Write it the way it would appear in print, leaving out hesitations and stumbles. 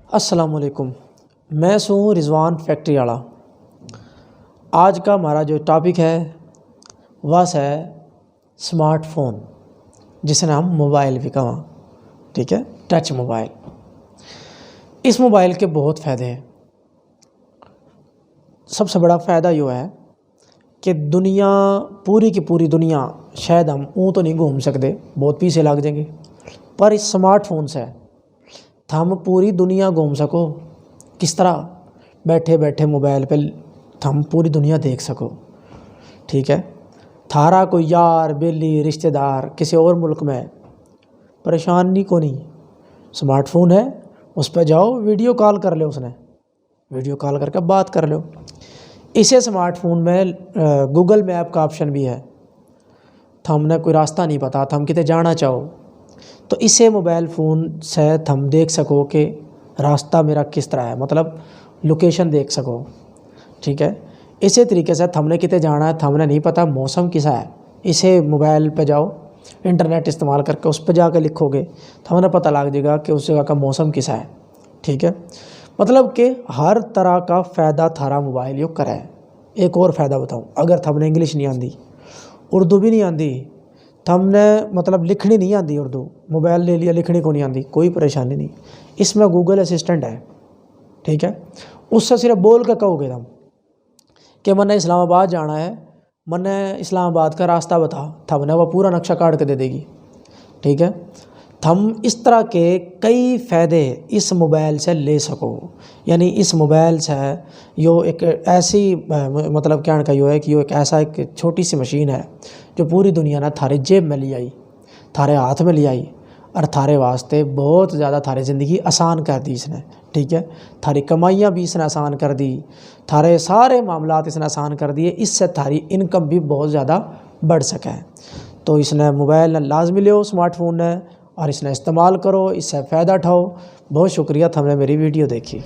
السلام علیکم، میں ہوں رضوان فیکٹری والا۔ آج کا ہمارا جو ٹاپک ہے وہ ہے اسمارٹ فون، جسے ہم موبائل بھی کہاں، ٹھیک ہے، ٹچ موبائل۔ اس موبائل کے بہت فائدے ہیں۔ سب سے بڑا فائدہ یہ ہے کہ دنیا، پوری کی پوری دنیا، شاید ہم تو نہیں گھوم سکتے، بہت پیسے لگ جائیں گے، پر اس اسمارٹ فون سے ہم پوری دنیا گھوم سکو۔ کس طرح؟ بیٹھے بیٹھے موبائل پہ ہم پوری دنیا دیکھ سکو، ٹھیک ہے۔ تھارا کوئی یار بیلی رشتہ دار کسی اور ملک میں، پریشانی کو نہیں، اسمارٹ فون ہے، اس پہ جاؤ، ویڈیو کال کر لو، اس نے ویڈیو کال کر کے بات کر لو۔ اسے اسمارٹ فون میں گوگل میپ کا آپشن بھی ہے۔ ہم نے کوئی راستہ نہیں پتا، ہم کتے جانا چاہو تو اسے موبائل فون سے ہم دیکھ سکو کہ راستہ میرا کس طرح ہے، مطلب لوکیشن دیکھ سکو، ٹھیک ہے۔ اسی طریقے سے ہم نے کتے جانا ہے، ہم نے نہیں پتا موسم کیسا ہے، اسے موبائل پہ جاؤ، انٹرنیٹ استعمال کر کے اس پہ جا کے لکھو گے تو ہمیں پتہ لگ جائے گا کہ اس جگہ کا موسم کیسا ہے، ٹھیک ہے۔ مطلب کہ ہر طرح کا فائدہ تھارا موبائل یو کرا ہے۔ ایک اور فائدہ بتاؤں، اگر ہم نے انگلش نہیں آندی، اردو بھی نہیں آندی، ہم نے مطلب لکھنی نہیں آندی، اردو موبائل لے لیا، لکھنی کو نہیں آندی، کوئی پریشانی نہیں، اس میں گوگل اسسٹنٹ ہے، ٹھیک ہے۔ اس سے صرف بول کے کہو گے کہ میں نے اسلام آباد جانا ہے، میں نے اسلام آباد کا راستہ بتا، ہم نے وہ پورا نقشہ کاٹ کے دے دے گی، ٹھیک ہے۔ ہم اس طرح کے کئی فائدے اس موبائل سے لے سکو، یعنی اس موبائل سے ایک ایسی مطلب کہنے کا یہ ہے کہ ایک ایسا ایک چھوٹی سی مشین ہے جو پوری دنیا نے تھارے جیب میں لے آئی، تھارے ہاتھ میں لے آئی، اور تھارے واسطے بہت زیادہ تھاری زندگی آسان کر دی اس نے، ٹھیک ہے۔ تھاری کمائیاں بھی اس نے آسان کر دی، تھارے سارے معاملات اس نے آسان کر دیے، اس سے تھاری انکم بھی بہت زیادہ بڑھ سکے۔ تو اس نے موبائل لازمی لو، اسمارٹ فون نے، اور اس نے استعمال کرو، اس سے فائدہ اٹھاؤ۔ بہت شکریہ، تم نے میری ویڈیو دیکھی۔